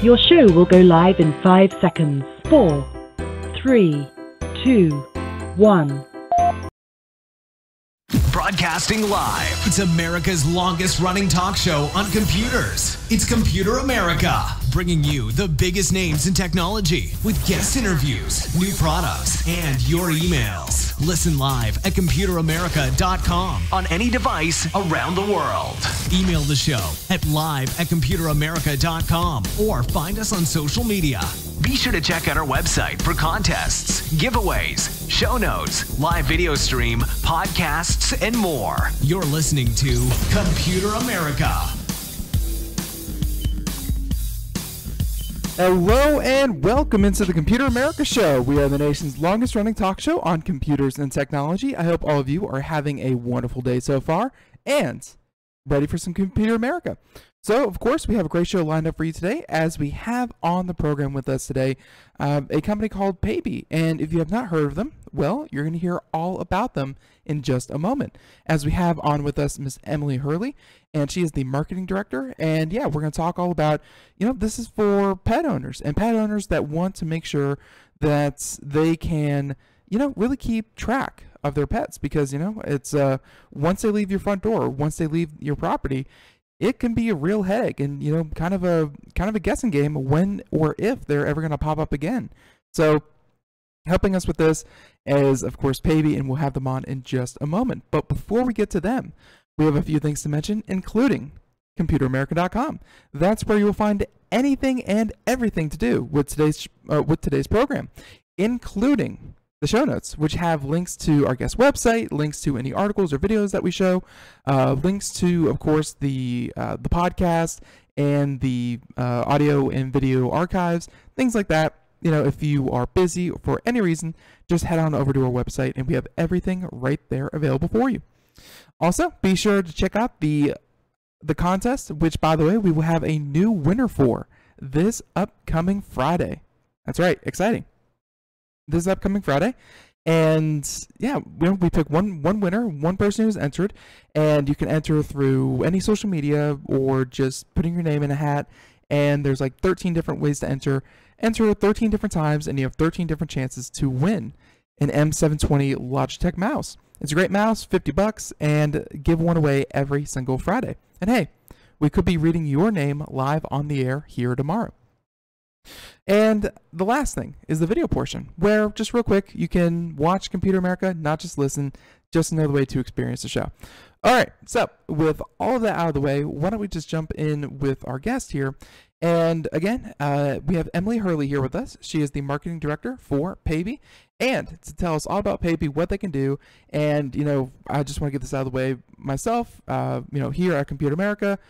Your show will go live in 5 seconds. 4, 3, 2, 1. Broadcasting live. It's America's longest running talk show on computers. It's Computer America, bringing you the biggest names in technology with guest interviews, new products, and your emails. Listen live at computeramerica.com on any device around the world. Email the show at live@computeramerica.com or find us on social media. Be sure to check out our website for contests, giveaways, show notes, live video stream, podcasts, and more. You're listening to Computer America. Hello and welcome into the Computer America Show. We are the nation's longest running talk show on computers and technology. I hope all of you are having a wonderful day so far and ready for some Computer America. So, of course, we have a great show lined up for you today, as we have on the program with us today a company called Paby. And if you have not heard of them, well, you're going to hear all about them in just a moment. As we have on with us Miss Emily Hurrle, and she is the marketing director. And yeah, we're going to talk all about, this is for pet owners and pet owners that want to make sure that they can, really keep track of their pets, because, it's once they leave your front door, once they leave your property, it can be a real headache and, kind of a guessing game when or if they're ever going to pop up again. So helping us with this is, of course, Paby, and we'll have them on in just a moment. But before we get to them, we have a few things to mention, including computeramerica.com. That's where you will find anything and everything to do with today's program, including the show notes, which have links to our guest website, links to any articles or videos that we show, links to, of course, the podcast and the audio and video archives, things like that. If you are busy for any reason, just head on over to our website, and we have everything right there available for you. Also, be sure to check out the contest, which, by the way, we will have a new winner for this upcoming Friday. That's right, exciting. This upcoming Friday. And yeah, we pick one winner, one person who's entered, and you can enter through any social media or just putting your name in a hat. And there's like 13 different ways to enter 13 different times, and you have 13 different chances to win an M720 Logitech mouse. It's a great mouse, $50, and give one away every single Friday. And hey, we could be reading your name live on the air here tomorrow. And the last thing is the video portion, where, just real quick, you can watch Computer America, not just listen, just another way to experience the show. All right, so with all of that out of the way, why don't we just jump in with our guest here. And again, we have Emily Hurrle here with us. She is the marketing director for Paby. And to tell us all about Paby, what they can do, and, I just want to get this out of the way myself, here at Computer America,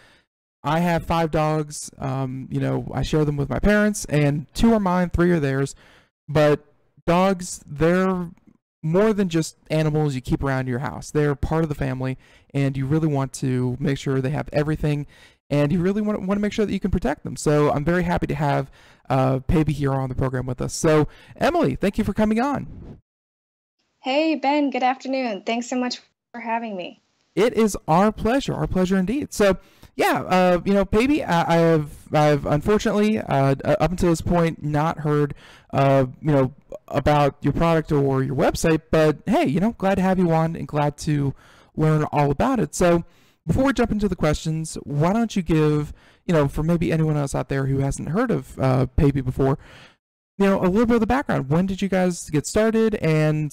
I have 5 dogs. I share them with my parents, and 2 are mine, 3 are theirs. But dogs, they're more than just animals you keep around your house. They're part of the family, and you really want to make sure they have everything, and you really want to make sure that you can protect them. So I'm very happy to have Paby here on the program with us. So Emily, thank you for coming on. Hey, Ben, good afternoon. Thanks so much for having me. It is our pleasure indeed. So yeah, Paby, I've unfortunately up until this point not heard about your product or your website, but hey, glad to have you on and glad to learn all about it. So before we jump into the questions, why don't you give, for maybe anyone else out there who hasn't heard of Paby before, a little bit of the background. When did you guys get started, and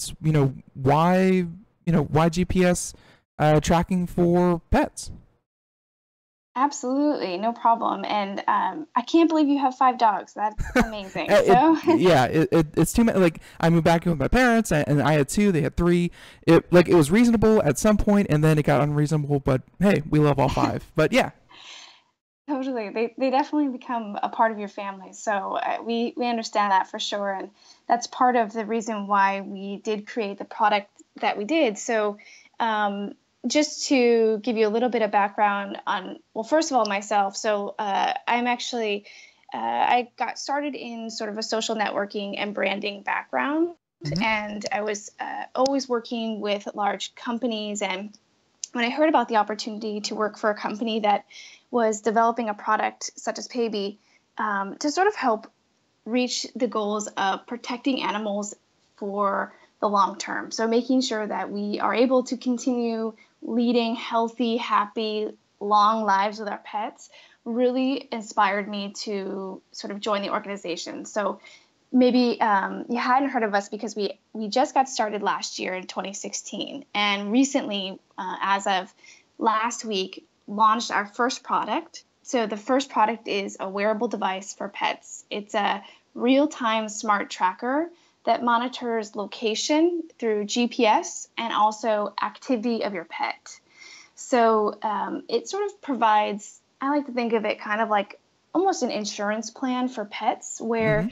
why GPS tracking for pets? Absolutely, no problem. And I can't believe you have 5 dogs. That's amazing. It's too many. Like, I moved back in with my parents, and I had 2. They had 3. It was reasonable at some point, and then it got unreasonable. But hey, we love all 5. But yeah. Totally, they definitely become a part of your family. So we understand that for sure, and that's part of the reason why we did create the product that we did. So. Just to give you a little bit of background on, well, first of all, myself. So I'm actually, I got started in sort of a social networking and branding background. Mm-hmm. And I was always working with large companies. And when I heard about the opportunity to work for a company that was developing a product such as Paby, to sort of help reach the goals of protecting animals for the long term. So making sure that we are able to continue leading healthy, happy, long lives with our pets really inspired me to sort of join the organization. So maybe you hadn't heard of us because we just got started last year in 2016, and recently, as of last week, launched our first product. So the first product is a wearable device for pets. It's a real-time smart tracker that monitors location through GPS and also activity of your pet. So it sort of provides, I like to think of it kind of like almost an insurance plan for pets where,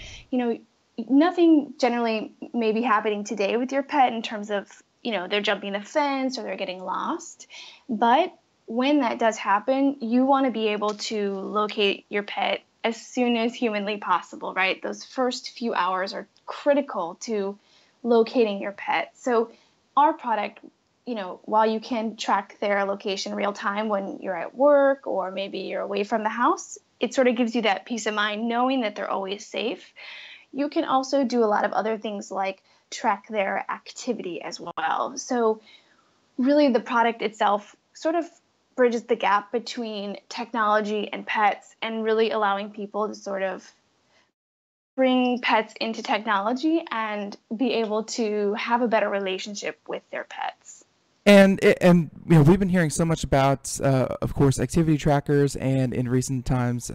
nothing generally may be happening today with your pet in terms of, they're jumping the fence or they're getting lost. But when that does happen, you want to be able to locate your pet as soon as humanly possible, right? Those first few hours are critical to locating your pet. So our product, while you can track their location real time when you're at work or maybe you're away from the house, it sort of gives you that peace of mind knowing that they're always safe. You can also do a lot of other things like track their activity as well. So really the product itself sort of bridges the gap between technology and pets and really allowing people to sort of bring pets into technology and be able to have a better relationship with their pets. And we've been hearing so much about, of course, activity trackers, and in recent times,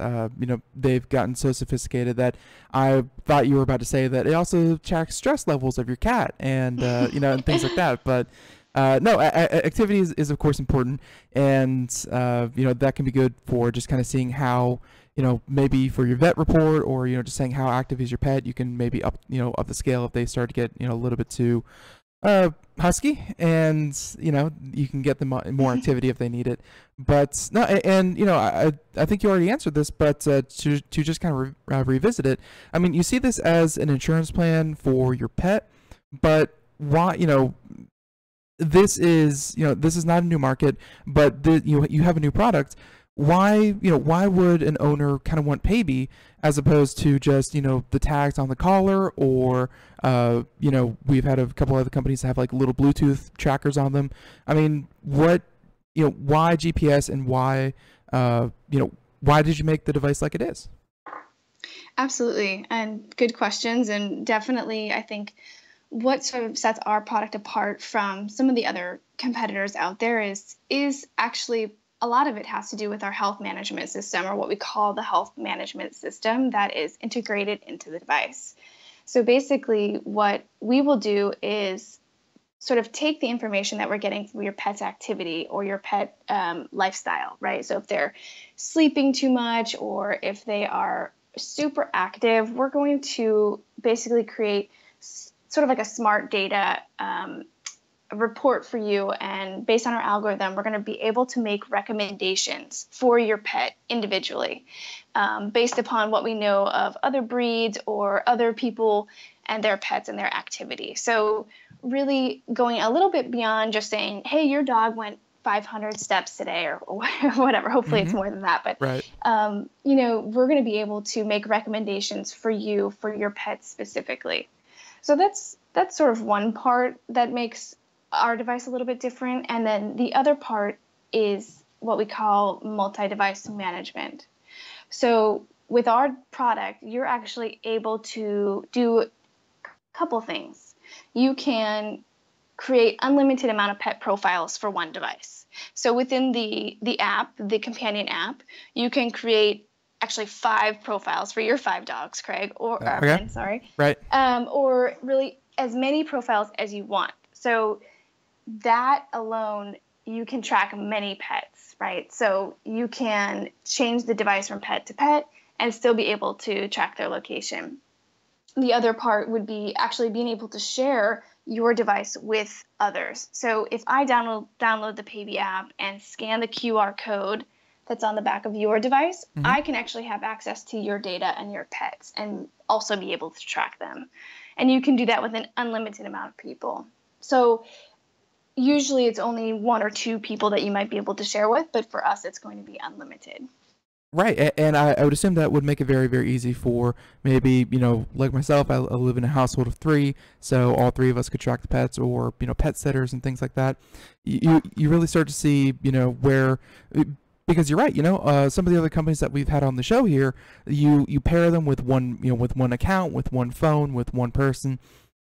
they've gotten so sophisticated that I thought you were about to say that it also tracks stress levels of your cat and and things like that. But no, activity is of course important, and that can be good for just kind of seeing how, maybe for your vet report, or just saying how active is your pet. You can maybe up the scale if they start to get a little bit too husky, and you can get them more activity if they need it. But no, and I think you already answered this, but to just kind of revisit it, I mean, you see this as an insurance plan for your pet, but why this is not a new market, but you have a new product. Why would an owner kind of want Paby as opposed to just the tags on the collar, or we've had a couple other companies that have like little Bluetooth trackers on them. I mean, why GPS, and why why did you make the device like it is? Absolutely, and good questions, and definitely I think what sort of sets our product apart from some of the other competitors out there is actually a lot of it has to do with our health management system, or what we call the health management system that is integrated into the device. So basically what we will do is sort of take the information that we're getting from your pet's activity or your pet lifestyle, right? So if they're sleeping too much or if they are super active, we're going to basically create sort of like a smart data report for you, and based on our algorithm, we're going to be able to make recommendations for your pet individually based upon what we know of other breeds or other people and their pets and their activity. So really going a little bit beyond just saying, hey, your dog went 500 steps today or whatever. Hopefully it's more than that, but right. We're going to be able to make recommendations for you, for your pet specifically. So that's sort of one part that makes our device a little bit different. And then the other part is what we call multi-device management. So with our product, you're actually able to do a couple things. You can create unlimited amount of pet profiles for one device. So within the app, the companion app, you can create actually 5 profiles for your 5 dogs, Craig, or Ben, sorry. Right. Or really as many profiles as you want. So that alone, you can track many pets, right? So you can change the device from pet to pet and still be able to track their location. The other part would be actually being able to share your device with others. So if I download the Paby app and scan the QR code that's on the back of your device, I can actually have access to your data and your pets and also be able to track them. And you can do that with an unlimited amount of people. So usually it's only 1 or 2 people that you might be able to share with, but for us, it's going to be unlimited. Right, and I would assume that would make it very, very easy for maybe, like myself, I live in a household of three, so all three of us could track the pets, or, pet sitters and things like that. You really start to see, where, because you're right, some of the other companies that we've had on the show here, you pair them with one, with one account, with one phone, with one person.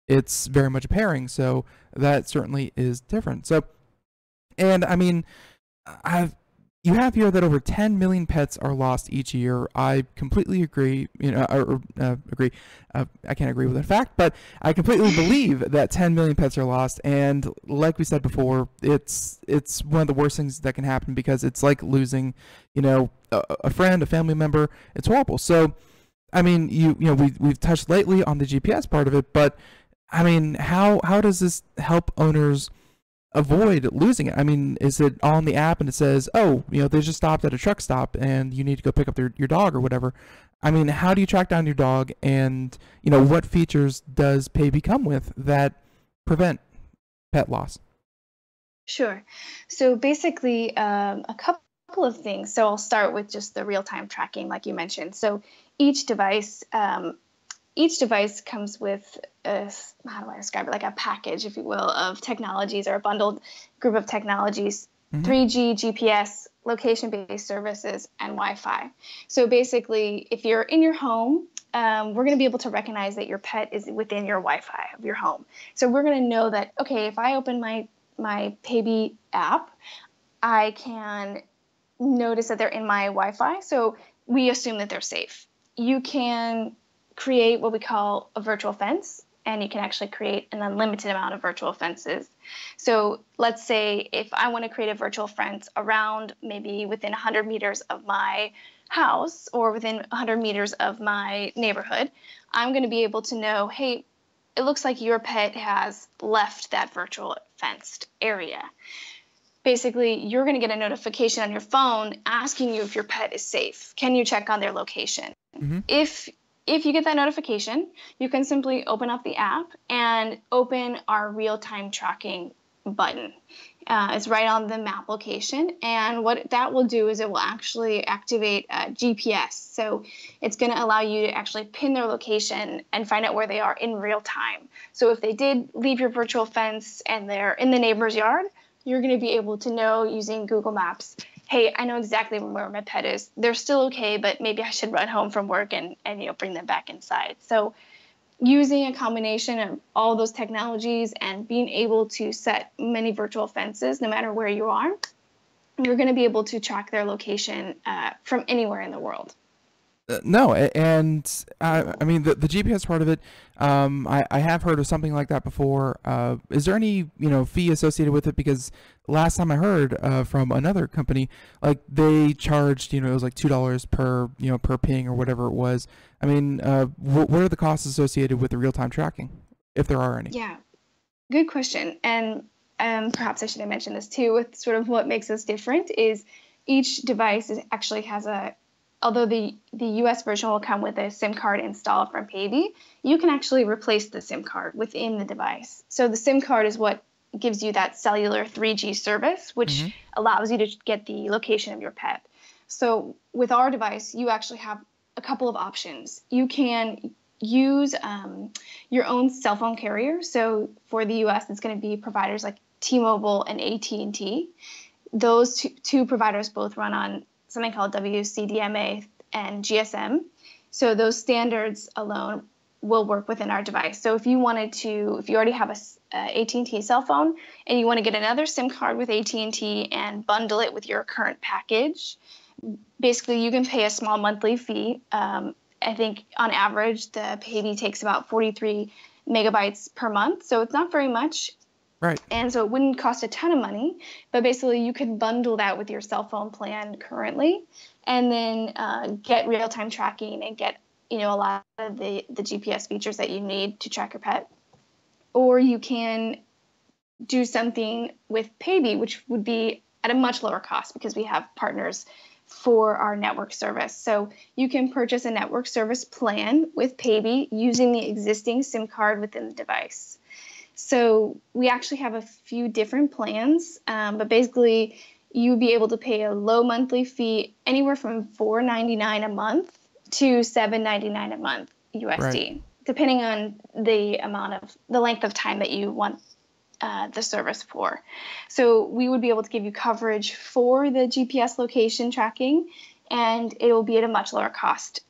It's very much a pairing, so that certainly is different. So, and I mean, you have here that over 10 million pets are lost each year. I completely agree. Agree. I can't agree with that fact, but I completely believe that 10 million pets are lost. And like we said before, it's one of the worst things that can happen, because it's like losing, a friend, a family member. It's horrible. So, I mean, we've touched lately on the GPS part of it, but I mean, how does this help owners avoid losing it? I mean, is it on the app and it says, oh, they just stopped at a truck stop and you need to go pick up your dog or whatever? I mean, how do you track down your dog, and what features does Paby come with that prevent pet loss? Sure. So basically, a couple of things. So I'll start with just the real-time tracking, like you mentioned. So each device comes with how do I describe it? Like a package, if you will, of technologies, or a bundled group of technologies: 3G, GPS, location-based services, and Wi-Fi. So basically, if you're in your home, we're going to be able to recognize that your pet is within your Wi-Fi of your home. So we're going to know that, okay, if I open my Paby app, I can notice that they're in my Wi-Fi. So we assume that they're safe. You can create what we call a virtual fence, and you can actually create an unlimited amount of virtual fences. So let's say if I want to create a virtual fence around maybe within 100 meters of my house, or within 100 meters of my neighborhood, I'm going to be able to know, hey, it looks like your pet has left that virtual fenced area. Basically, you're going to get a notification on your phone asking you if your pet is safe. Can you check on their location? If you get that notification, you can simply open up the app and open our real-time tracking button. It's right on the map location, and what that will do is it will actually activate GPS. So it's going to allow you to actually pin their location and find out where they are in real time. So if they did leave your virtual fence and they're in the neighbor's yard, you're going to be able to know using Google Maps, hey, I know exactly where my pet is. They're still okay, but maybe I should run home from work and bring them back inside. So using a combination of all those technologies and being able to set many virtual fences, no matter where you are, you're going to be able to track their location from anywhere in the world. No, and I mean the GPS part of it, I have heard of something like that before. Is there any fee associated with it? Because last time I heard from another company, like they charged it was like $2 per per ping or whatever it was. I mean, what are the costs associated with the real time tracking, if there are any? Yeah, good question. And perhaps I should have mentioned this too. With sort of what makes us different is each device actually has although the US version will come with a SIM card installed from Paby, you can actually replace the SIM card within the device. So the SIM card is what gives you that cellular 3G service, which allows you to get the location of your pet. So with our device, you actually have a couple of options. You can use your own cell phone carrier. So for the US, it's going to be providers like T-Mobile and AT&T. Those two providers both run on something called WCDMA and GSM. So those standards alone will work within our device. So if you already have a AT&T cell phone and you want to get another SIM card with AT&T and bundle it with your current package, basically you can pay a small monthly fee. I think on average the Paby takes about 43 megabytes per month, so it's not very much. Right. And so it wouldn't cost a ton of money, but basically you could bundle that with your cell phone plan currently, and then get real-time tracking and get a lot of the GPS features that you need to track your pet. Or you can do something with Paby, which would be at a much lower cost because we have partners for our network service. So you can purchase a network service plan with Paby using the existing SIM card within the device. So we actually have a few different plans, but basically you would be able to pay a low monthly fee anywhere from $4.99 a month to $7.99 a month USD, depending on the length of time that you want the service for. So we would be able to give you coverage for the GPS location tracking, and it will be at a much lower cost.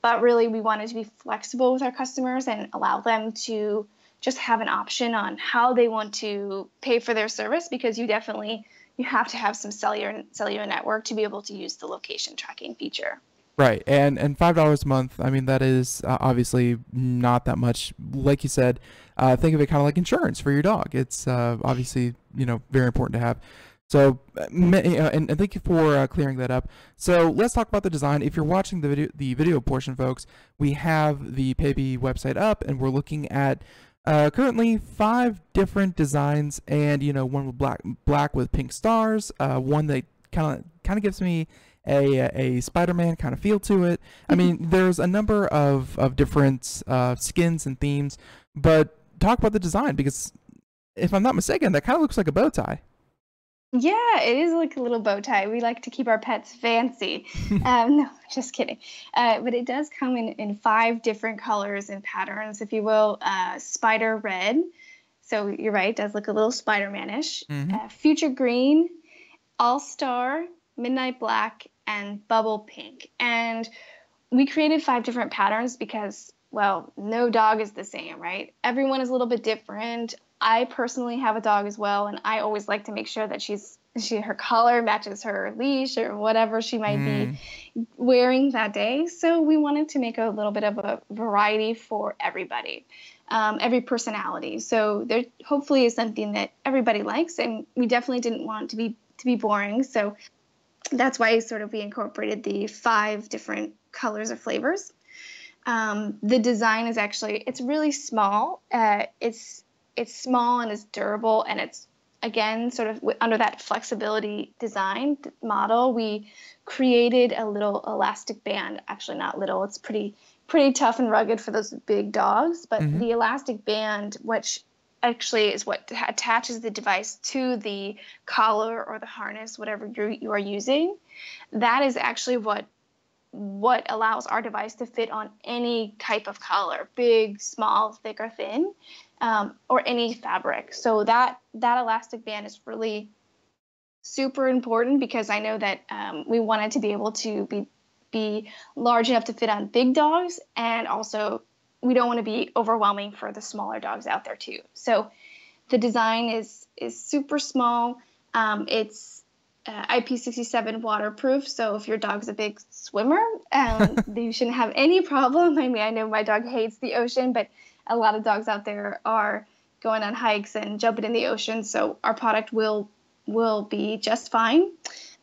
But really, we wanted to be flexible with our customers and allow them to just have an option on how they want to pay for their service, because you have to have some cellular network to be able to use the location tracking feature. Right, and $5 a month, I mean, that is obviously not that much. Like you said, think of it kind of like insurance for your dog. It's obviously, very important to have. So, and thank you for clearing that up. So let's talk about the design. If you're watching the video portion, folks, we have the Paby website up, and we're looking at currently 5 different designs, and one with black with pink stars, one that kind of gives me a Spider-Man kind of feel to it. I mean, there's a number of different skins and themes, but talk about the design, because if I'm not mistaken, that kind of looks like a bow tie. Yeah, it is like a little bow tie. We like to keep our pets fancy. No, just kidding. But it does come in 5 different colors and patterns, if you will. Spider red. So you're right, it does look a little Spider-Man-ish. Future green, all-star, midnight black, and bubble pink. And we created 5 different patterns because, well, no dog is the same, right? Everyone is a little bit different. I personally have a dog as well, and I always like to make sure that her collar matches her leash or whatever she might be wearing that day. So we wanted to make a little bit of a variety for everybody, every personality. So there hopefully is something that everybody likes, and we definitely didn't want it to be boring. So that's why we incorporated the 5 different colors or flavors. The design is it's really small. It's small and it's durable, and it's, again, under that flexibility design model, we created a little elastic band. Actually, not little. It's pretty tough and rugged for those big dogs. But the elastic band, which actually is what attaches the device to the collar or the harness, whatever you are using, that is actually what allows our device to fit on any type of collar, big, small, thick, or thin, or any fabric. So that elastic band is really super important, because I know that we wanted to be able to be large enough to fit on big dogs, and also we don't want to be overwhelming for the smaller dogs out there too. So the design is super small. It's IP67 waterproof, so if your dog's a big swimmer, you shouldn't have any problem. I mean, I know my dog hates the ocean, but a lot of dogs out there are going on hikes and jumping in the ocean, so our product will be just fine.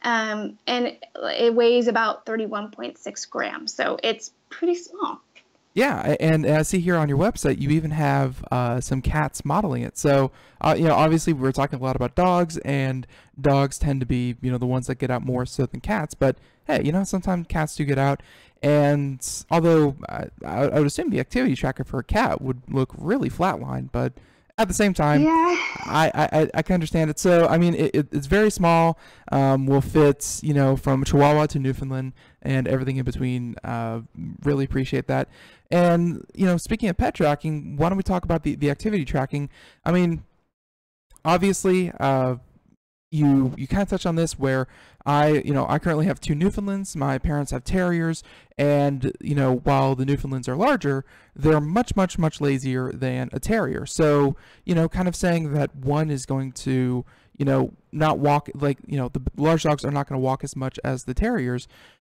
And it weighs about 31.6 grams, so it's pretty small. Yeah, and I see here on your website you even have some cats modeling it. So, obviously we're talking a lot about dogs, and dogs tend to be, the ones that get out more so than cats. But hey, sometimes cats do get out. And although I would assume the activity tracker for a cat would look really flatlined, but at the same time, yeah, I can understand it. So, I mean, it's very small, will fit, from Chihuahua to Newfoundland and everything in between. Really appreciate that. And, speaking of pet tracking, why don't we talk about the activity tracking? I mean, obviously, you kind of touched on this, where I currently have 2 Newfoundlands. My parents have terriers, and while the Newfoundlands are larger, they're much lazier than a terrier. So kind of saying that one is going to not walk, like the large dogs are not going to walk as much as the terriers.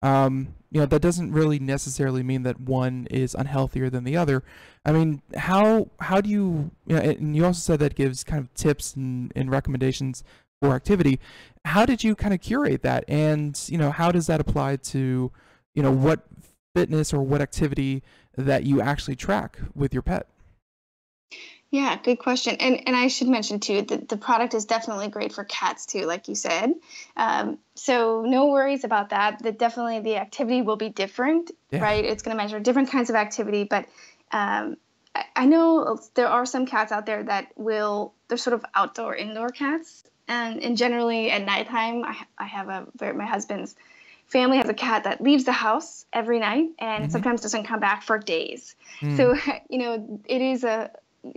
That doesn't really necessarily mean that one is unhealthier than the other. I mean, how do you, and you also said that gives kind of tips and recommendations for activity. How did you kind of curate that, and how does that apply to what fitness or what activity that you actually track with your pet? Yeah, good question. And I should mention too that the product is definitely great for cats too, like you said. So no worries about that. That definitely the activity will be different, right? It's going to measure different kinds of activity, but I know there are some cats out there that they're sort of outdoor indoor cats. And generally at nighttime, I have my husband's family has a cat that leaves the house every night and sometimes doesn't come back for days. So,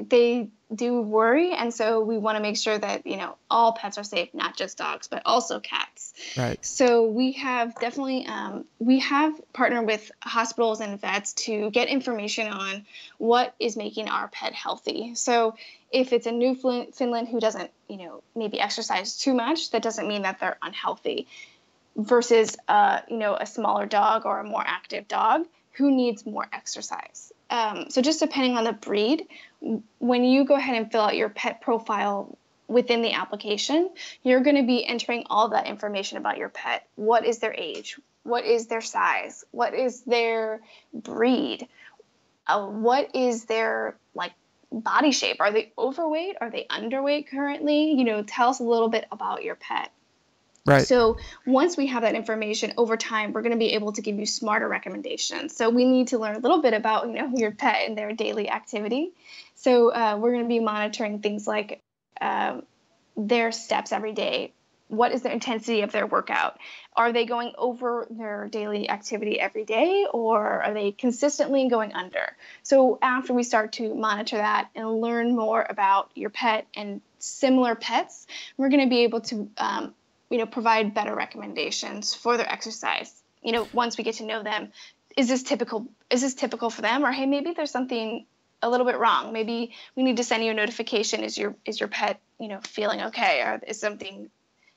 they do worry. And so we want to make sure that, all pets are safe, not just dogs, but also cats. Right. So we have definitely, we have partnered with hospitals and vets to get information on what is making our pet healthy. So if it's a Newfoundland who doesn't, maybe exercise too much, that doesn't mean that they're unhealthy versus, a smaller dog or a more active dog who needs more exercise. So just depending on the breed, when you go ahead and fill out your pet profile within the application, you're going to be entering all that information about your pet. What is their age? What is their size? What is their breed? What is their body shape? Are they overweight? Are they underweight currently? Tell us a little bit about your pet. Right. So once we have that information over time, we're going to be able to give you smarter recommendations. So we need to learn a little bit about, your pet and their daily activity. So we're going to be monitoring things like their steps every day. What is the intensity of their workout? Are they going over their daily activity every day, or are they consistently going under? So after we start to monitor that and learn more about your pet and similar pets, we're going to be able to provide better recommendations for their exercise. Once we get to know them, is this typical for them? Or, hey, maybe there's something a little bit wrong. Maybe we need to send you a notification. Is your pet, feeling okay? Or is something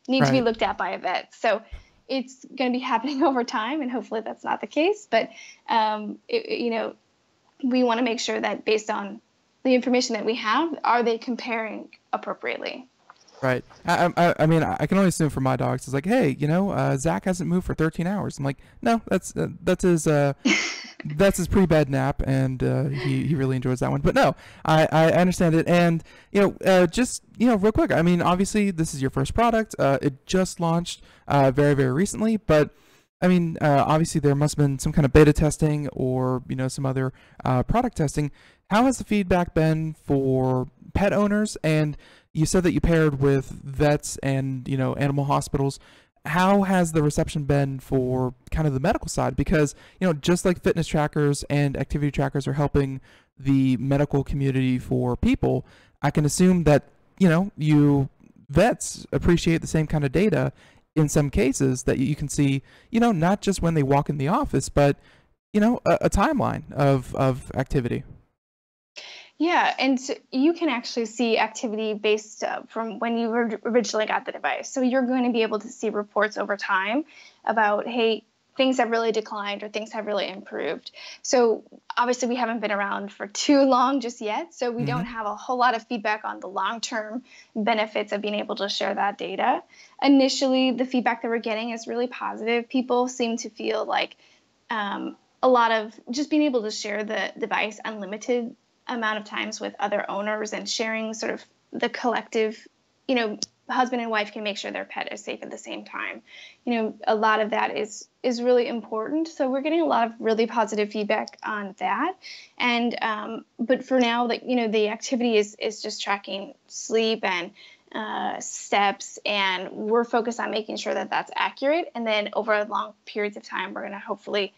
need to be looked at by a vet? So it's going to be happening over time, and hopefully that's not the case. But, we want to make sure that based on the information that we have, are they comparing appropriately? Right. I mean, I can only assume for my dogs, it's like, hey, Zach hasn't moved for 13 hours. I'm like, no, that's his pretty bad nap, and he really enjoys that one. But no, I understand it, and just real quick. I mean, obviously this is your first product. It just launched very, very recently, but I mean, obviously there must have been some kind of beta testing or some other product testing. How has the feedback been for pet owners? And you said that you paired with vets and animal hospitals. How has the reception been for kind of the medical side? Because just like fitness trackers and activity trackers are helping the medical community for people, I can assume that you vets appreciate the same kind of data in some cases that you can see, not just when they walk in the office, but a timeline of activity. Yeah, and you can actually see activity based from when you originally got the device. So you're going to be able to see reports over time about, hey, things have really declined or things have really improved. So obviously we haven't been around for too long just yet, so we don't have a whole lot of feedback on the long-term benefits of being able to share that data. Initially, the feedback that we're getting is really positive. People seem to feel like a lot of just being able to share the device unlimited amount of times with other owners and sharing sort of the collective, husband and wife can make sure their pet is safe at the same time. A lot of that is really important. So we're getting a lot of really positive feedback on that. And but for now, the activity is just tracking sleep and steps, and we're focused on making sure that that's accurate. And then over long periods of time, we're going to hopefully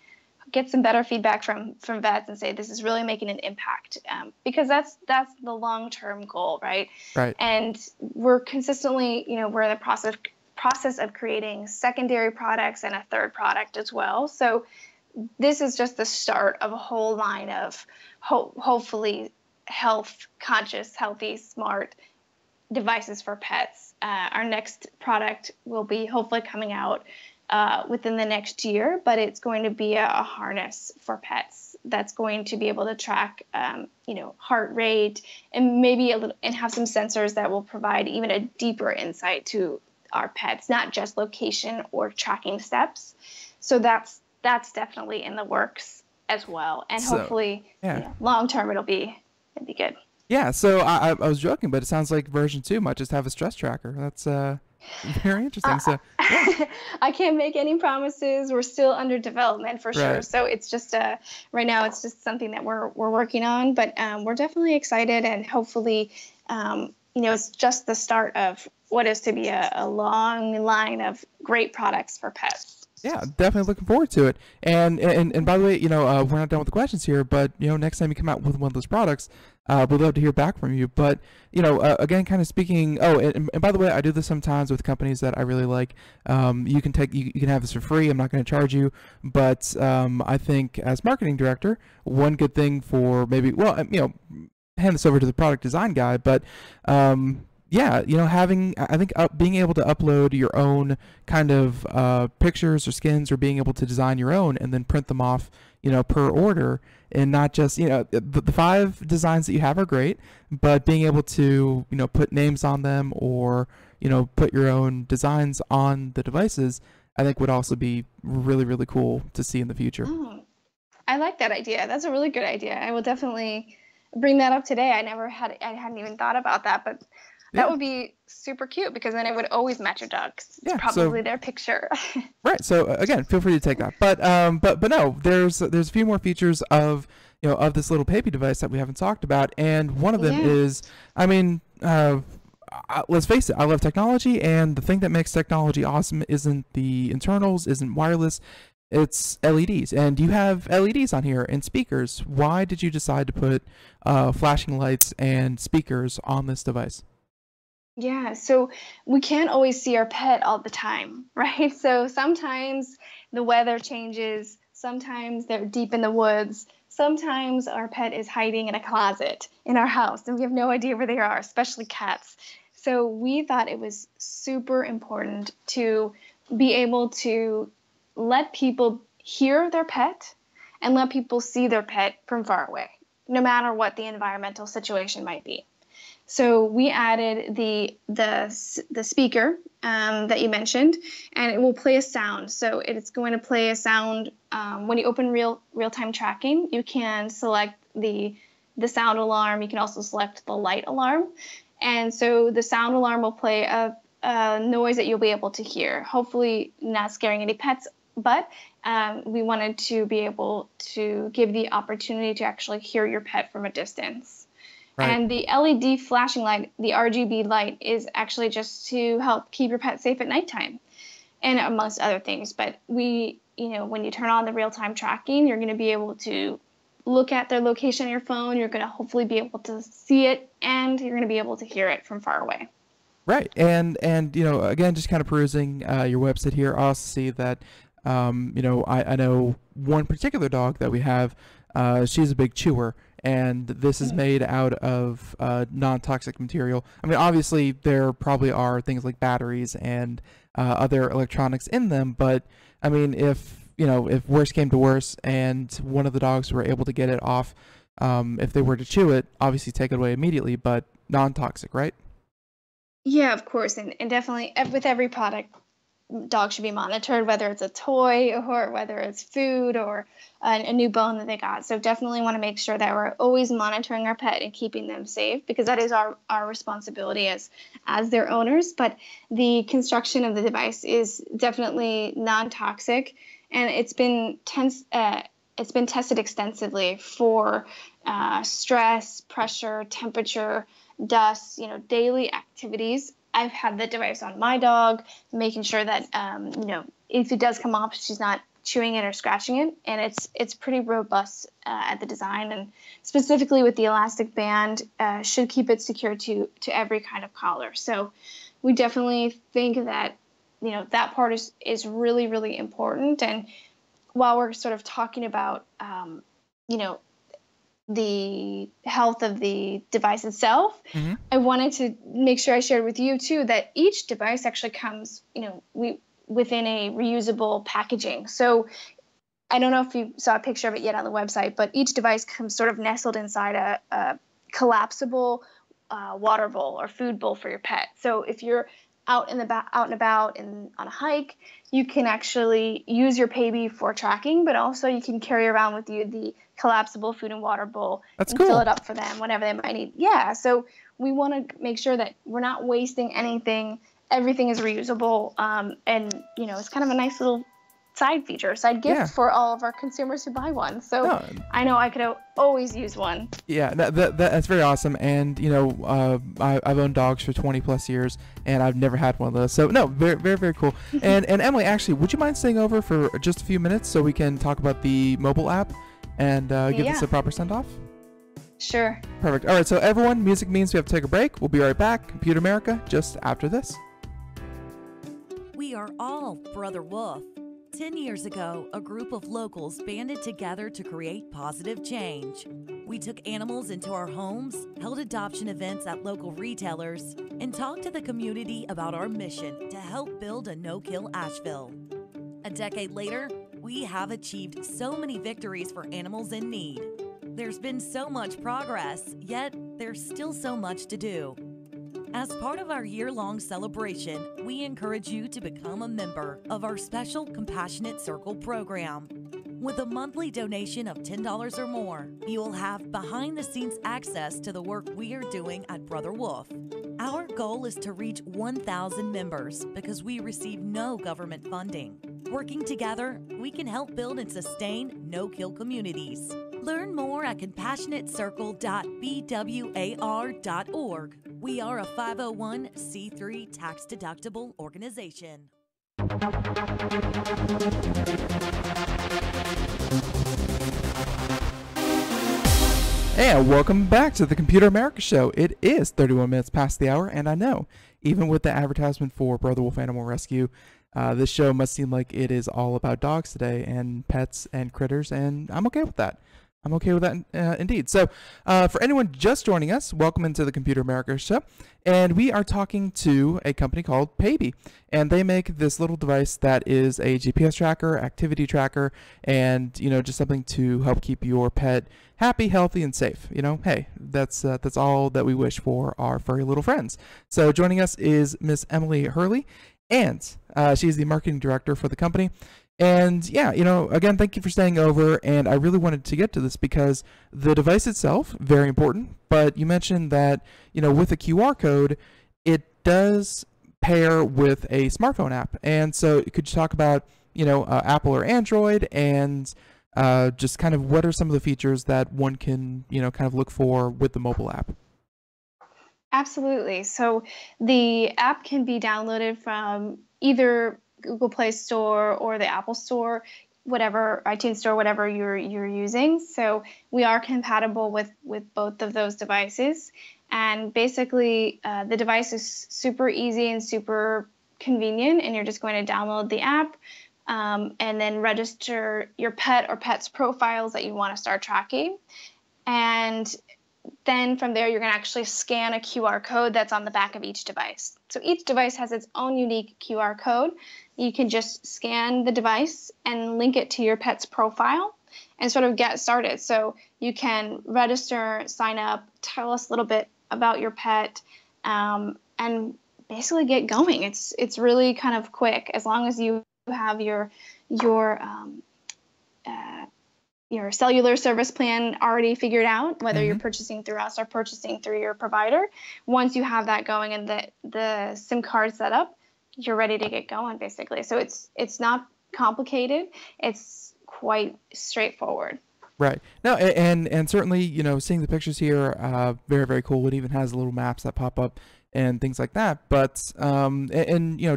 get some better feedback from vets and say this is really making an impact, because that's the long-term goal, right? Right. And we're consistently, we're in the process of creating secondary products and a third product as well. So this is just the start of a whole line of hopefully health conscious, healthy, smart devices for pets. Our next product will be hopefully coming out within the next year, but it's going to be a harness for pets that's going to be able to track, heart rate and maybe and have some sensors that will provide even a deeper insight to our pets, not just location or tracking steps. So that's definitely in the works as well, and hopefully, long term it'd be good. Yeah. So I was joking, but it sounds like version 2 might just have a stress tracker. That's very interesting. So yeah. I can't make any promises. We're still under development for sure. Right. So it's just right now it's just something that we're working on, but we're definitely excited, and hopefully it's just the start of what is to be a long line of great products for pets. Yeah, definitely looking forward to it. And by the way, we're not done with the questions here, but next time you come out with one of those products, we'd love to hear back from you. But again, kind of speaking. Oh, and by the way, I do this sometimes with companies that I really like. You can have this for free. I'm not going to charge you, but I think as marketing director, one good thing for maybe hand this over to the product design guy, but yeah, being able to upload your own kind of pictures or skins, or being able to design your own and then print them off, per order, and not just, the 5 designs that you have are great, but being able to, put names on them, or, put your own designs on the devices, I think would also be really, really cool to see in the future. Oh, I like that idea. That's a really good idea. I will definitely bring that up today. I hadn't even thought about that, but that would be super cute, because then it would always match your dog. It's probably their picture. Right. So again, feel free to take that. But no, there's a few more features of of this little Paby device that we haven't talked about, and one of them is, let's face it, I love technology, and the thing that makes technology awesome isn't the internals, isn't wireless. It's LEDs, and you have LEDs on here and speakers. Why did you decide to put flashing lights and speakers on this device? Yeah, so we can't always see our pet all the time, right? So sometimes the weather changes, sometimes they're deep in the woods, sometimes our pet is hiding in a closet in our house, and we have no idea where they are, especially cats. So we thought it was super important to be able to let people hear their pet and let people see their pet from far away, no matter what the environmental situation might be. So we added the speaker that you mentioned, and it will play a sound. So it's going to play a sound when you open real-time tracking. You can select the sound alarm. You can also select the light alarm, and so the sound alarm will play a noise that you'll be able to hear. Hopefully, not scaring any pets, but we wanted to be able to give the opportunity to actually hear your pet from a distance. Right. And the LED flashing light, the RGB light, is actually just to help keep your pet safe at nighttime, and amongst other things. But when you turn on the real-time tracking, you're going to be able to look at their location on your phone. You're going to hopefully be able to see it, and you're going to be able to hear it from far away. Right. And again, just kind of perusing your website here, I also see that I know one particular dog that we have. She's a big chewer, and this is made out of non-toxic material. I mean, obviously there probably are things like batteries and other electronics in them, but I mean, if worse came to worse and one of the dogs were able to get it off, if they were to chew it, obviously take it away immediately, but non-toxic, right? Yeah, of course, and definitely with every product, dogs should be monitored, whether it's a toy or whether it's food or a new bone that they got. So definitely want to make sure that we're always monitoring our pet and keeping them safe, because that is our responsibility as their owners. But the construction of the device is definitely non-toxic, and it's been tested extensively for stress, pressure, temperature, dust, daily activities. I've had the device on my dog, making sure that, if it does come off, she's not chewing it or scratching it. And it's pretty robust at the design, and specifically with the elastic band, should keep it secure to every kind of collar. So we definitely think that, that part is really, really important. And while we're sort of talking about, the health of the device itself, mm-hmm. I wanted to make sure I shared with you too that each device actually comes, within a reusable packaging. So I don't know if you saw a picture of it yet on the website, but each device comes sort of nestled inside a collapsible water bowl or food bowl for your pet. So if you're out and about and on a hike, you can actually use your Paby for tracking, but also you can carry around with you the collapsible food and water bowl. That's and cool. Fill it up for them whenever they might need. Yeah, so we want to make sure that we're not wasting anything. Everything is reusable, and it's kind of a nice little side feature, side gift Yeah. for all of our consumers who buy one. So No. I know I could always use one. Yeah, that's very awesome. And I've owned dogs for 20 plus years, and I've never had one of those. So no, very very very cool. And Emily, actually, would you mind staying over for just a few minutes so we can talk about the mobile app and give this a proper send off? Sure. Perfect. All right, so everyone, music means we have to take a break. We'll be right back. Computer America, just after this. We are all Brother Wolf. 10 years ago, a group of locals banded together to create positive change. We took animals into our homes, held adoption events at local retailers, and talked to the community about our mission to help build a no-kill Asheville. A decade later, we have achieved so many victories for animals in need. There's been so much progress, yet there's still so much to do. As part of our year-long celebration, we encourage you to become a member of our special Compassionate Circle program. With a monthly donation of $10 or more, you will have behind-the-scenes access to the work we are doing at Brother Wolf. Our goal is to reach 1,000 members because we receive no government funding. Working together, we can help build and sustain no-kill communities. Learn more at compassionatecircle.bwar.org. We are a 501c3 tax-deductible organization. And welcome back to the Computer America Show. It is 31 minutes past the hour, and I know, even with the advertisement for Brother Wolf Animal Rescue, this show must seem like it is all about dogs today and pets and critters, and I'm okay with that. I'm okay with that indeed. So for anyone just joining us, welcome into the Computer America Show. And we are talking to a company called Paby. And they make this little device that is a GPS tracker, activity tracker, and, just something to help keep your pet happy, healthy, and safe. Hey, that's all that we wish for our furry little friends. So joining us is Miss Emily Hurrle, and she's the marketing director for the company. And yeah, again, thank you for staying over. And I really wanted to get to this because the device itself, very important. But you mentioned that, with a QR code, it does pair with a smartphone app. And so could you talk about, Apple or Android, and just kind of what are some of the features that one can, kind of look for with the mobile app? Absolutely. So the app can be downloaded from either Google Play Store or the Apple Store, whatever, iTunes Store, whatever you're using. So we are compatible with both of those devices. And basically, the device is super easy and super convenient, and you're just going to download the app and then register your pet or pet's profiles that you want to start tracking. And then from there, you're going to actually scan a QR code that's on the back of each device. So each device has its own unique QR code. You can just scan the device and link it to your pet's profile and sort of get started. So you can register, sign up, tell us a little bit about your pet, and basically get going. It's really kind of quick as long as you have your cellular service plan already figured out, whether you're purchasing through us or purchasing through your provider. Once you have that going and the SIM card set up, you're ready to get going, basically. So it's not complicated. It's quite straightforward. Right. No, and certainly, seeing the pictures here, very, very cool. It even has little maps that pop up and things like that. But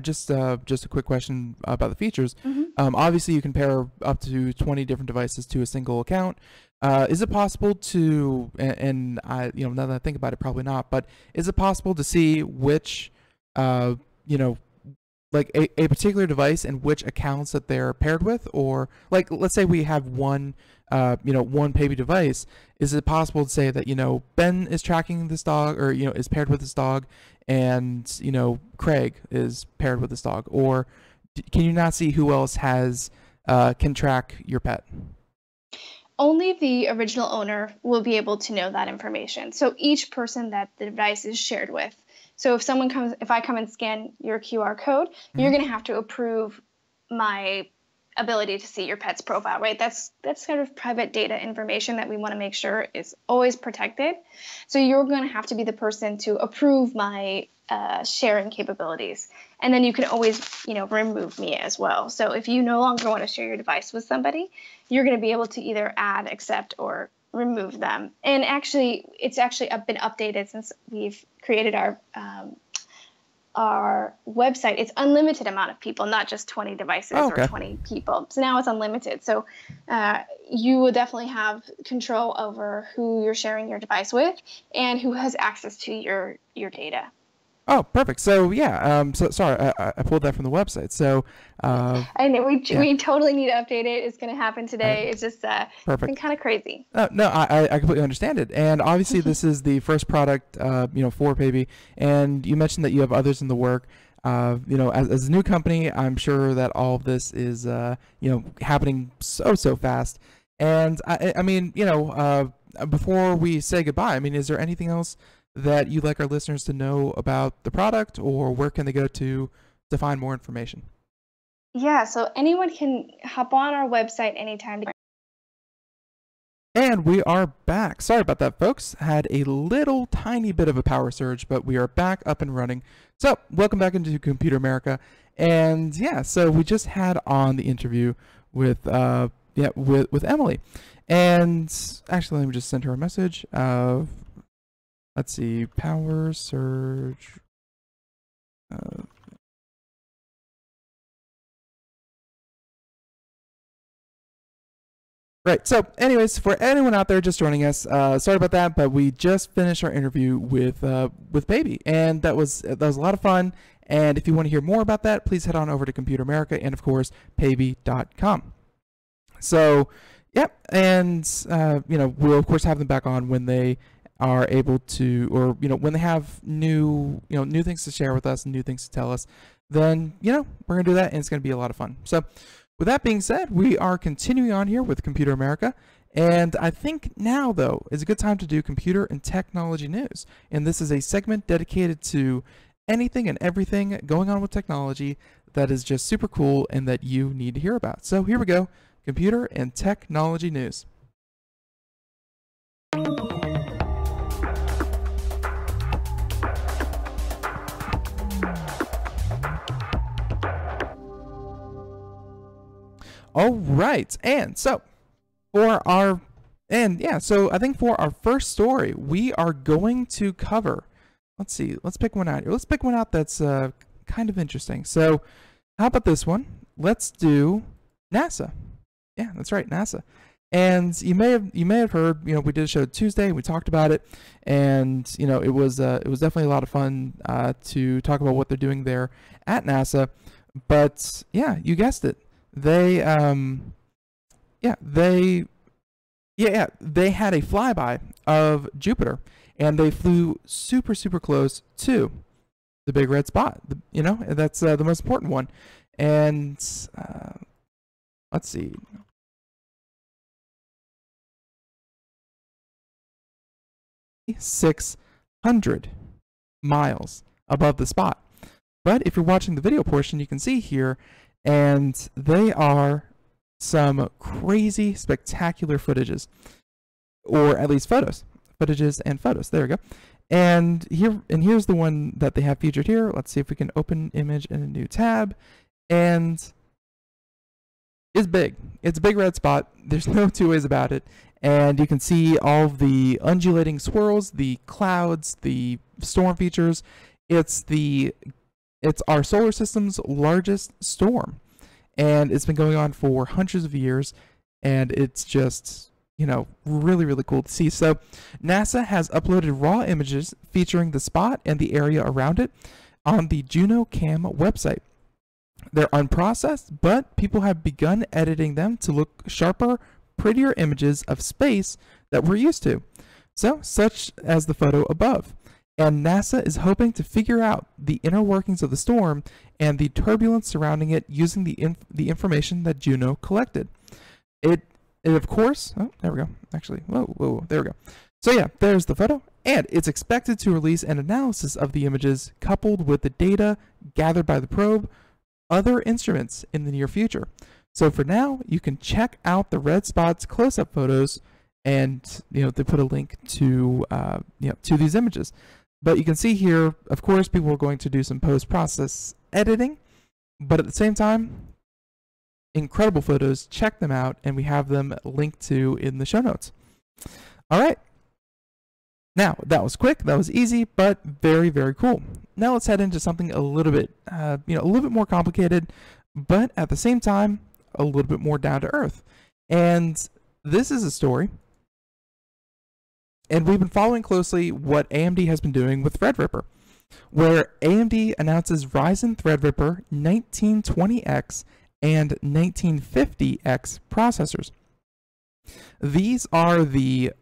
just a quick question about the features. Obviously, you can pair up to 20 different devices to a single account. Is it possible to, and I, now that I think about it, probably not, but is it possible to see which, like a particular device and which accounts that they're paired with? Or like, let's say we have one Paby device. Is it possible to say that, Ben is tracking this dog, or, is paired with this dog, and, Craig is paired with this dog? Or can you not see who else can track your pet? Only the original owner will be able to know that information. So each person that the device is shared with. So if I come and scan your QR code, you're going to have to approve my ability to see your pet's profile, right? That's kind of private data information that we want to make sure is always protected. So you're going to have to be the person to approve my sharing capabilities. And then you can always, remove me as well. So if you no longer want to share your device with somebody, you're going to be able to either add, accept, or remove them. And actually, it's actually been updated since we've created our website. It's unlimited amount of people, not just 20 devices or 20 people. So now it's unlimited. So you will definitely have control over who you're sharing your device with and who has access to your data. Oh, perfect. So yeah, so sorry, I pulled that from the website. So I know we totally need to update it. It's going to happen today. It's just been kind of crazy. No, I completely understand it. And obviously, this is the first product, for Paby. And you mentioned that you have others in the work. As a new company, I'm sure that all of this is happening so fast. And I mean, before we say goodbye, I mean, is there anything else that you'd like our listeners to know about the product, or where can they go to find more information? Yeah, so anyone can hop on our website anytime. And we are back. Sorry about that, folks. Had a little tiny bit of a power surge, but we are back up and running. So welcome back into Computer America. And yeah, so we just had on the interview with Emily. And actually, let me just send her a message. Let's see, power surge. Right. So, anyways, for anyone out there just joining us, sorry about that, but we just finished our interview with Paby, and that was a lot of fun. And if you want to hear more about that, please head on over to Computer America and, of course, Paby.com. So, yep, and we'll of course have them back on when they are able to, or when they have new things to share with us and new things to tell us, then we're gonna do that, and it's gonna be a lot of fun. So with that being said, we are continuing on here with Computer America, and I think now though is a good time to do computer and technology news. And this is a segment dedicated to anything and everything going on with technology that is just super cool and that you need to hear about. So here we go, computer and technology news. All right, and so I think for our first story, we are going to cover, let's pick one out here. Let's pick one out that's kind of interesting. So how about this one? Let's do NASA. Yeah, that's right, NASA. And you may have heard, we did a show Tuesday, we talked about it, and it was definitely a lot of fun to talk about what they're doing there at NASA. But yeah, you guessed it. They had a flyby of Jupiter, and they flew super close to the big red spot. That's the most important one. And let's see. 600 miles above the spot. But if you're watching the video portion, you can see here, and they are some crazy, spectacular footages, or at least footages and photos. There we go. And here's the one that they have featured here. Let's see if we can open image in a new tab. And it's big. It's a big red spot. There's no two ways about it. And you can see all of the undulating swirls, the clouds, the storm features. It's our solar system's largest storm, and it's been going on for hundreds of years, and it's just, really cool to see. So NASA has uploaded raw images featuring the spot and the area around it on the JunoCam website. They're unprocessed, but people have begun editing them to look sharper, prettier images of space that we're used to. So, such as the photo above. And NASA is hoping to figure out the inner workings of the storm and the turbulence surrounding it using the information that Juno collected. It of course, oh, there we go. Actually, whoa, there we go. So yeah, there's the photo, and it's expected to release an analysis of the images coupled with the data gathered by the probe, other instruments in the near future. So for now, you can check out the red spots close-up photos, and they put a link to to these images. But you can see here, of course, people are going to do some post-process editing, but at the same time, incredible photos. Check them out, and we have them linked to in the show notes. All right. Now, that was quick, that was easy, but very, very cool. Now let's head into something a little bit, a little bit more complicated, but at the same time, a little bit more down to earth. And this is a story, and we've been following closely what AMD has been doing with Threadripper, where AMD announces Ryzen Threadripper 1920X and 1950X processors. These are the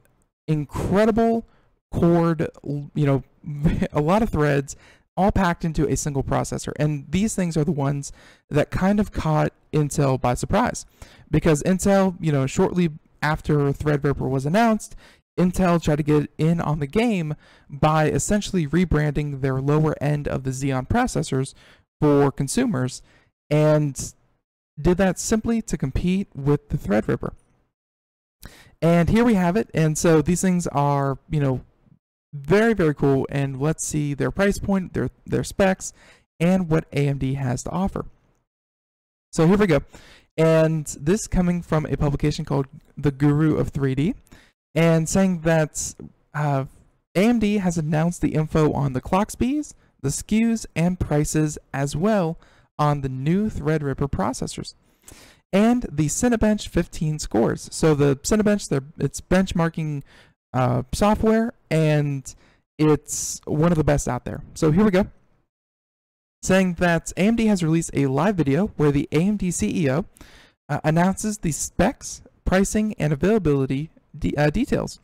incredible cord, a lot of threads all packed into a single processor. And these things are the ones that kind of caught Intel by surprise, because Intel, shortly after Threadripper was announced, Intel tried to get in on the game by essentially rebranding their lower end of the Xeon processors for consumers, and did that simply to compete with the Threadripper. And here we have it. And so these things are, very, very cool. And let's see their price point, their specs, and what AMD has to offer. So here we go. And this coming from a publication called The Guru of 3D, and saying that AMD has announced the info on the clock speeds, the SKUs, and prices, as well on the new Threadripper processors, and the Cinebench 15 scores. So the Cinebench, it's benchmarking software, and it's one of the best out there. So here we go. Saying that AMD has released a live video where the AMD CEO announces the specs, pricing, and availability details.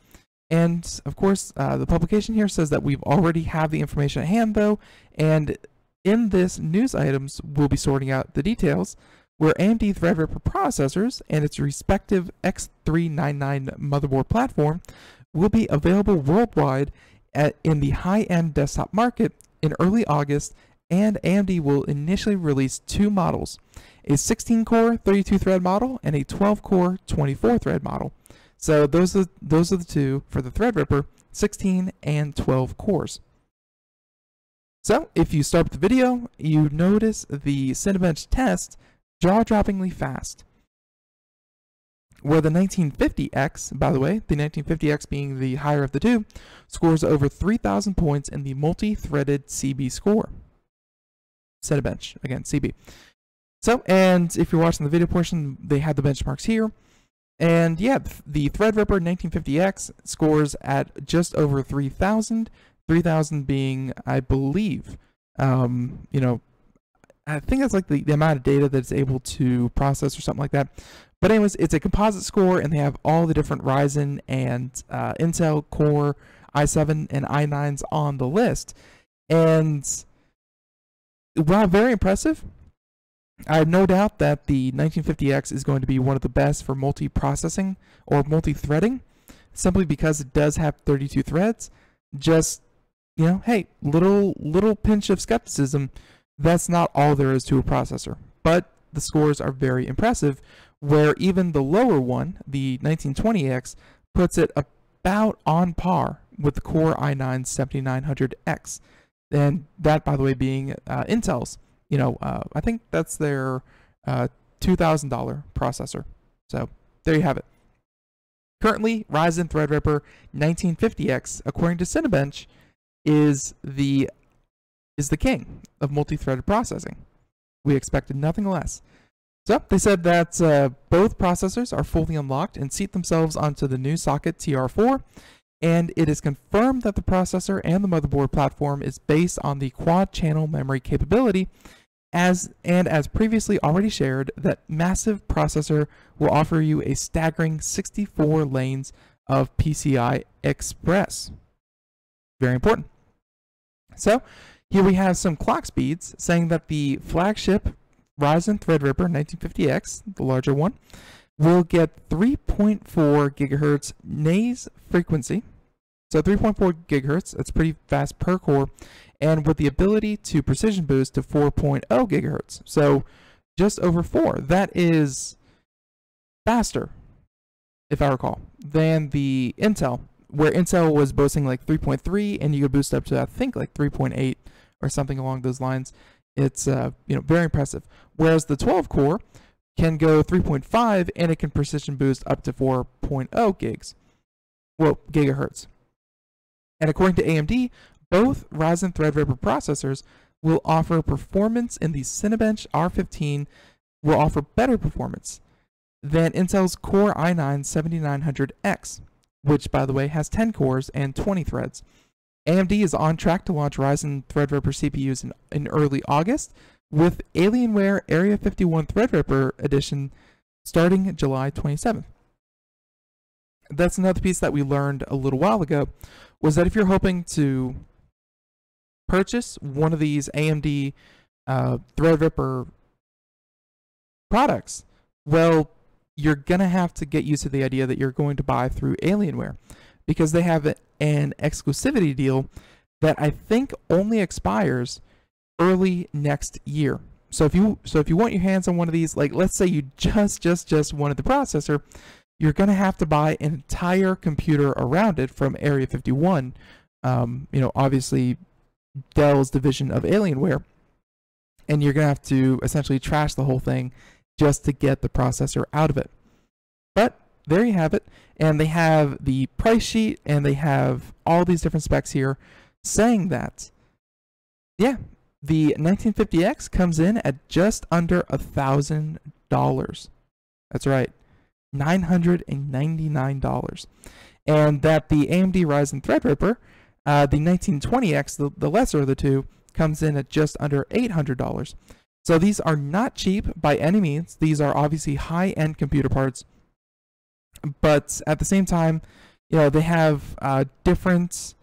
And of course, the publication here says that we've already have the information at hand, though, and in this news items, we'll be sorting out the details where AMD Threadripper processors and its respective X399 motherboard platform will be available worldwide in the high-end desktop market in early August, and AMD will initially release two models, a 16-core 32-thread model and a 12-core 24-thread model. So those are the two for the Threadripper, 16 and 12 cores. So if you start with the video, you notice the Cinebench test jaw-droppingly fast, where the 1950X, by the way, the 1950X being the higher of the two, scores over 3,000 points in the multi-threaded CB score. Cinebench, again, CB. So, and if you're watching the video portion, they had the benchmarks here. And yeah, the Threadripper 1950X scores at just over 3,000, 3,000 being, I believe, I think that's like the amount of data that it's able to process or something like that. But anyways, it's a composite score, and they have all the different Ryzen and Intel Core i7 and i9s on the list. And while very impressive, I have no doubt that the 1950X is going to be one of the best for multi-processing or multi-threading, simply because it does have 32 threads. Just, hey, little pinch of skepticism. That's not all there is to a processor. But the scores are very impressive, where even the lower one, the 1920X, puts it about on par with the Core i9 7900X. And that, by the way, being Intel's. I think that's their $2,000 processor. So there you have it. Currently, Ryzen Threadripper 1950X, according to Cinebench, is the king of multi-threaded processing. We expected nothing less. So they said that both processors are fully unlocked and seat themselves onto the new socket TR4, and it is confirmed that the processor and the motherboard platform is based on the quad-channel memory capability, as previously already shared, that massive processor will offer you a staggering 64 lanes of PCI Express. Very important. So here we have some clock speeds saying that the flagship Ryzen Threadripper 1950X, the larger one, will get 3.4 gigahertz naze frequency. So 3.4 gigahertz, that's pretty fast per core, and with the ability to precision boost to 4.0 gigahertz. So just over 4. That is faster, if I recall, than the Intel where Intel was boasting like 3.3, and you could boost up to I think like 3.8 or something along those lines. It's very impressive. Whereas the 12 core can go 3.5, and it can precision boost up to 4.0 gigahertz. And according to AMD, both Ryzen Threadripper processors will offer performance in the Cinebench R15 will offer better performance than Intel's Core i9-7900X, which, by the way, has 10 cores and 20 threads. AMD is on track to launch Ryzen Threadripper CPUs in early August, with Alienware Area 51 Threadripper Edition starting July 27th. That's another piece that we learned a little while ago, was that if you're hoping to purchase one of these AMD Threadripper products, well, you're going to have to get used to the idea that you're going to buy through Alienware, because they have an exclusivity deal that I think only expires early next year. So if you want your hands on one of these, like let's say you just wanted the processor, you're going to have to buy an entire computer around it from Area 51, obviously Dell's division of Alienware, and you're going to have to essentially trash the whole thing just to get the processor out of it. But there you have it, and they have the price sheet, and they have all these different specs here saying that, yeah, the 1950X comes in at just under $1,000. That's right, $999. And that the AMD Ryzen Threadripper, the 1920X, the lesser of the two, comes in at just under $800. So these are not cheap by any means. These are obviously high-end computer parts, but at the same time, they have different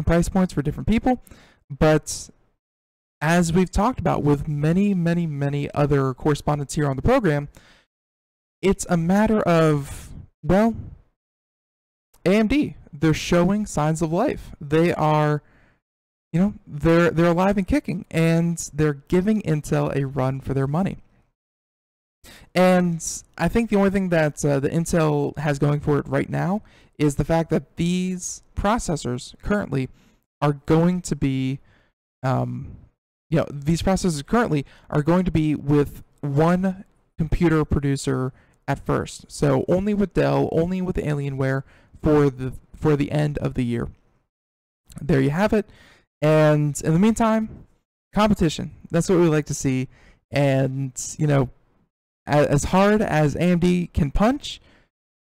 price points for different people. But as we've talked about with many other correspondents here on the program, it's a matter of, well, AMD, they're showing signs of life. They are, they're alive and kicking, and they're giving Intel a run for their money. And I think the only thing that the Intel has going for it right now is the fact that these processors currently are going to be, these processors currently are going to be with one computer producer at first. So only with Dell, only with Alienware for the end of the year. There you have it. And in the meantime, competition. That's what we like to see. And, as hard as AMD can punch,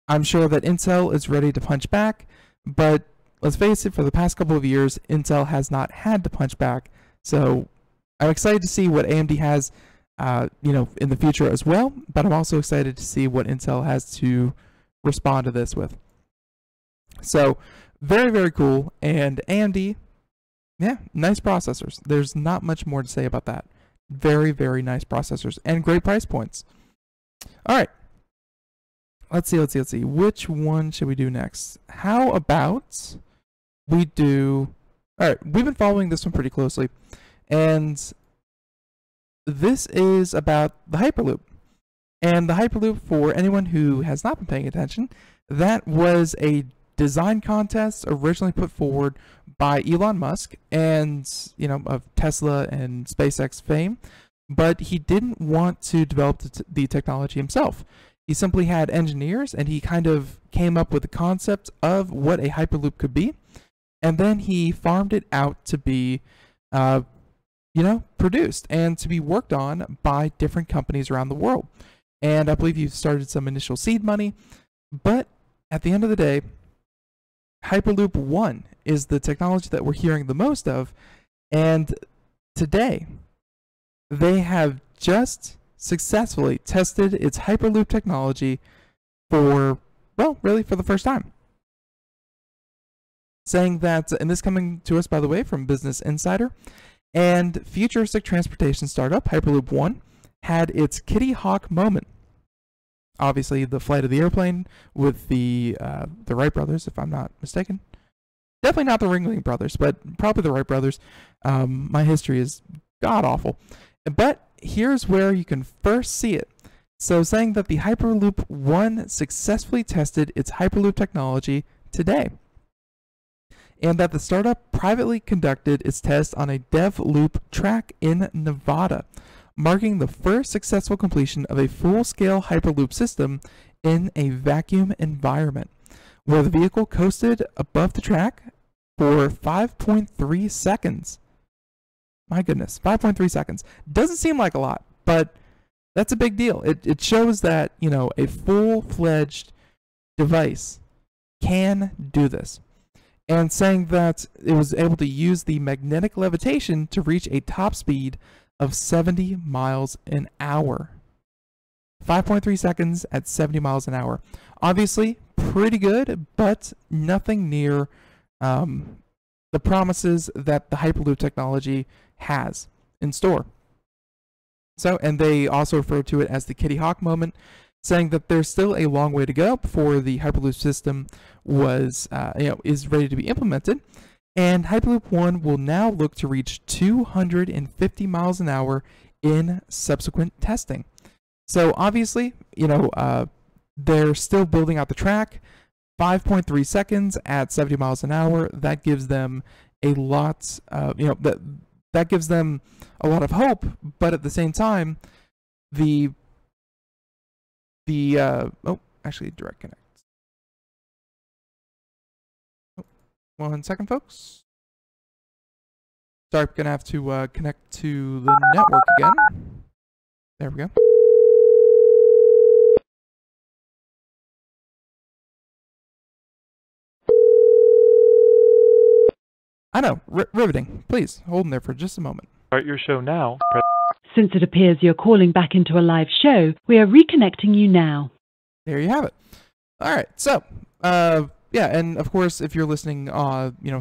I'm sure that Intel is ready to punch back. But let's face it, for the past couple of years, Intel has not had to punch back. So I'm excited to see what AMD has, in the future as well. But I'm also excited to see what Intel has to respond to this with. So very, very cool. And AMD, yeah, nice processors. There's not much more to say about that. Very, very nice processors and great price points. All right. Let's see. Which one should we do next? How about we do... All right, we've been following this one pretty closely. And this is about the Hyperloop. And the Hyperloop, for anyone who has not been paying attention, that was a design contest originally put forward by Elon Musk and, of Tesla and SpaceX fame, but he didn't want to develop the technology himself. He simply had engineers, and he kind of came up with the concept of what a Hyperloop could be, and then he farmed it out to be, produced and to be worked on by different companies around the world. And I believe you started some initial seed money, but at the end of the day, Hyperloop 1 is the technology that we're hearing the most of, and today they have just successfully tested its Hyperloop technology for the first time. Saying that, and this coming to us, by the way, from Business Insider, and futuristic transportation startup Hyperloop 1 had its Kitty Hawk moment. Obviously, the flight of the airplane with the Wright brothers, if I'm not mistaken. Definitely not the Ringling brothers, but probably the Wright brothers. My history is god-awful. But here's where you can first see it. So saying that the Hyperloop One successfully tested its Hyperloop technology today, and that the startup privately conducted its test on a dev loop track in Nevada, marking the first successful completion of a full-scale Hyperloop system in a vacuum environment, where the vehicle coasted above the track for 5.3 seconds. My goodness, 5.3 seconds. Doesn't seem like a lot, but that's a big deal. It shows that, you know, a full-fledged device can do this. And saying that it was able to use the magnetic levitation to reach a top speed of 70 miles an hour. 5.3 seconds at 70 miles an hour. Obviously, pretty good, but nothing near the promises that the Hyperloop technology has in store. So, and they also refer to it as the Kitty Hawk moment, saying that there's still a long way to go before the Hyperloop system is ready to be implemented, and Hyperloop One will now look to reach 250 miles an hour in subsequent testing. So obviously, you know, they're still building out the track. 5.3 seconds at 70 miles an hour. That gives them a lot, that gives them a lot of hope. But at the same time, direct connect. Oh, 1 second, folks. Sorry, I'm gonna have to connect to the network again. There we go. I know, riveting. Please, hold in there for just a moment. Start your show now. Since it appears you're calling back into a live show, we are reconnecting you now. There you have it. All right, so, yeah, and of course, if you're listening,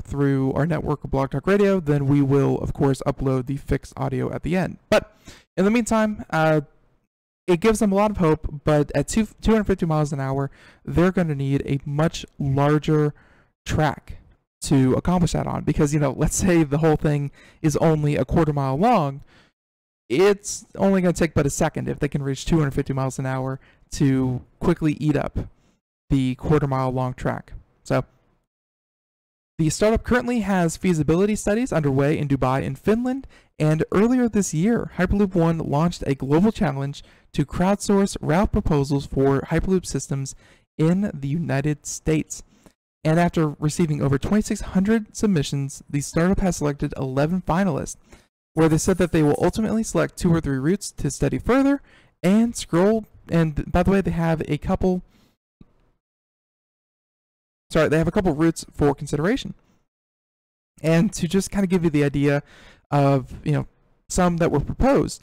through our network of Blog Talk Radio, then we will, of course, upload the fixed audio at the end. But in the meantime, it gives them a lot of hope, but at 250 miles an hour, they're going to need a much larger track to accomplish that on, because, you know, let's say the whole thing is only a quarter mile long, it's only going to take but a second if they can reach 250 miles an hour to quickly eat up the quarter mile long track. So the startup currently has feasibility studies underway in Dubai and Finland, and earlier this year, Hyperloop One launched a global challenge to crowdsource route proposals for Hyperloop systems in the United States. And after receiving over 2,600 submissions, the startup has selected 11 finalists, where they said that they will ultimately select 2 or 3 routes to study further and scroll. And by the way, they have a couple routes for consideration. And to just kind of give you the idea of, you know, some that were proposed,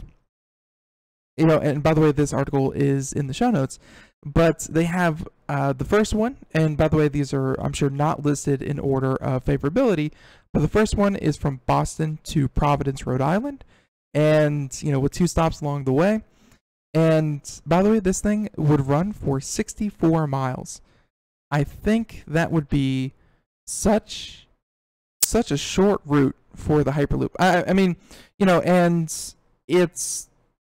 you know, and by the way, this article is in the show notes, but they have the first one, and by the way, these are, I'm sure, not listed in order of favorability, but the first one is from Boston to Providence, Rhode Island, and, you know, with 2 stops along the way. And by the way, this thing would run for 64 miles. I think that would be such a short route for the Hyperloop. I mean, you know, and it's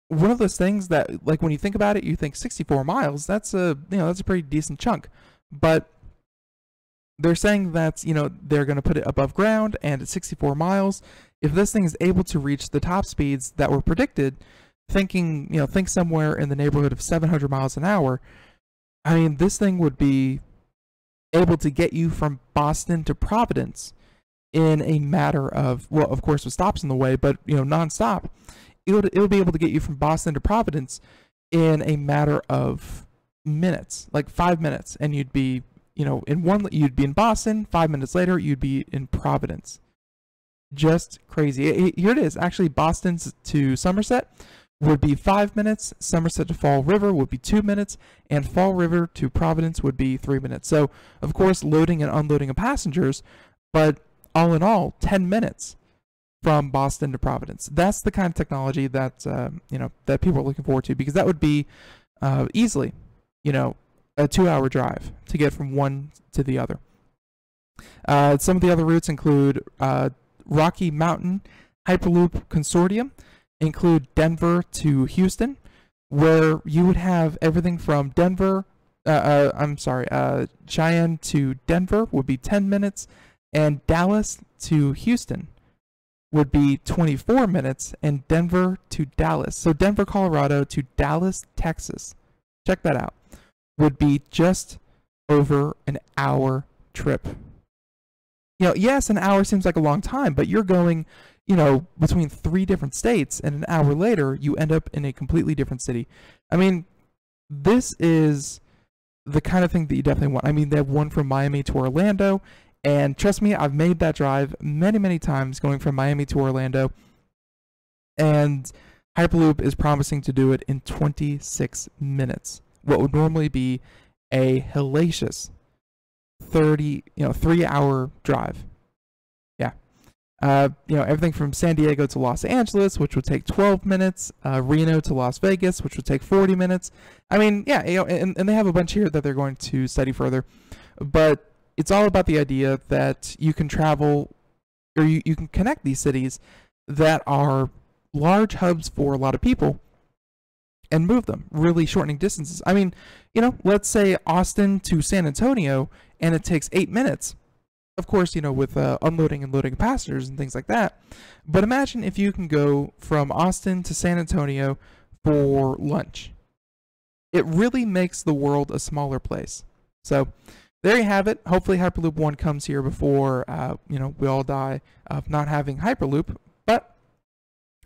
one of those things that, like, when you think about it, you think 64 miles, that's a pretty decent chunk. But they're saying that, you know, they're going to put it above ground, and at 64 miles, if this thing is able to reach the top speeds that were predicted, think somewhere in the neighborhood of 700 miles an hour, I mean, this thing would be able to get you from Boston to Providence in a matter of, well, of course, with stops in the way, but, you know, nonstop. It'll be able to get you from Boston to Providence in a matter of minutes, like 5 minutes, and you'd be, you know, you'd be in Boston. 5 minutes later, you'd be in Providence. Just crazy. Here it is. Actually, Boston to Somerset would be 5 minutes. Somerset to Fall River would be 2 minutes, and Fall River to Providence would be 3 minutes. So, of course, loading and unloading of passengers, but all in all, 10 minutes from Boston to Providence. That's the kind of technology that that people are looking forward to, because that would be easily, you know, a 2-hour drive to get from one to the other. Some of the other routes include Rocky Mountain Hyperloop Consortium, include Denver to Houston, where you would have everything from Cheyenne to Denver would be 10 minutes, and Dallas to Houston would be 24 minutes, and Denver to Dallas. So Denver, Colorado to Dallas, Texas. Check that out. Would be just over an hour trip. Yes, an hour seems like a long time, but you're going, between 3 different states, and an hour later, you end up in a completely different city. I mean, this is the kind of thing that you definitely want. I mean, they have one from Miami to Orlando, and trust me, I've made that drive many, many times going from Miami to Orlando, and Hyperloop is promising to do it in 26 minutes. What would normally be a hellacious 3-hour drive. Yeah. Everything from San Diego to Los Angeles, which would take 12 minutes, Reno to Las Vegas, which would take 40 minutes. I mean, yeah, and they have a bunch here that they're going to study further. But it's all about the idea that you can travel, or you can connect these cities that are large hubs for a lot of people and move them, really shortening distances. I mean, let's say Austin to San Antonio, and it takes 8 minutes. Of course, with unloading and loading passengers and things like that. But imagine if you can go from Austin to San Antonio for lunch. It really makes the world a smaller place. So there you have it. Hopefully Hyperloop 1 comes here before, we all die of not having Hyperloop. But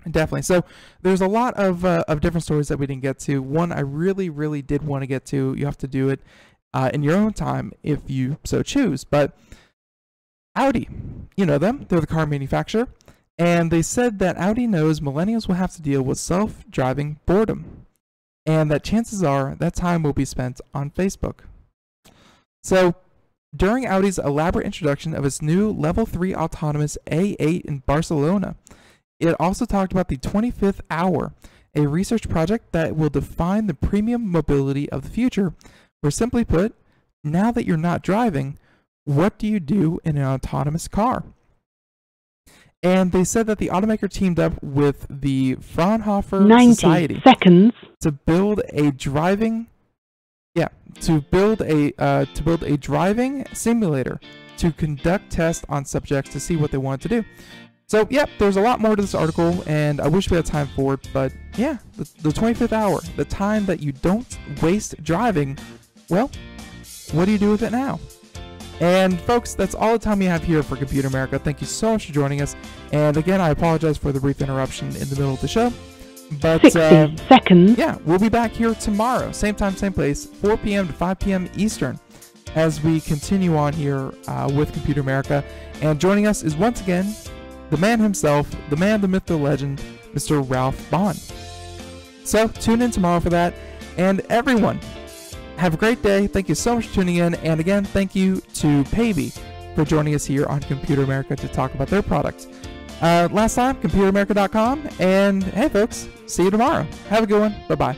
definitely. So there's a lot of different stories that we didn't get to. One I really, really did want to get to. You have to do it in your own time if you so choose. But Audi, you know them. They're the car manufacturer. And they said that Audi knows millennials will have to deal with self-driving boredom. And that chances are that time will be spent on Facebook. So during Audi's elaborate introduction of its new Level 3 autonomous A8 in Barcelona, it also talked about the 25th hour, a research project that will define the premium mobility of the future, where simply put, now that you're not driving, what do you do in an autonomous car? And they said that the automaker teamed up with the Fraunhofer 90 Society seconds. to build a driving simulator to conduct tests on subjects to see what they wanted to do. So, yep, there's a lot more to this article, and I wish we had time for it, but yeah, the 25th hour, the time that you don't waste driving, well, what do you do with it now? And folks, that's all the time we have here for Computer America. Thank you so much for joining us. And again, I apologize for the brief interruption in the middle of the show. But 60 seconds. yeah, we'll be back here tomorrow, same time, same place, 4 p.m. to 5 p.m. Eastern, as we continue on here with Computer America. And joining us is once again the man himself, the man, the myth, the legend, Mr. Ralph Bond. So tune in tomorrow for that. And everyone, have a great day. Thank you so much for tuning in. And again, thank you to Paby for joining us here on Computer America to talk about their products. Last time, computeramerica.com. And hey, folks, see you tomorrow. Have a good one. Bye-bye.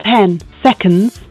Ten seconds.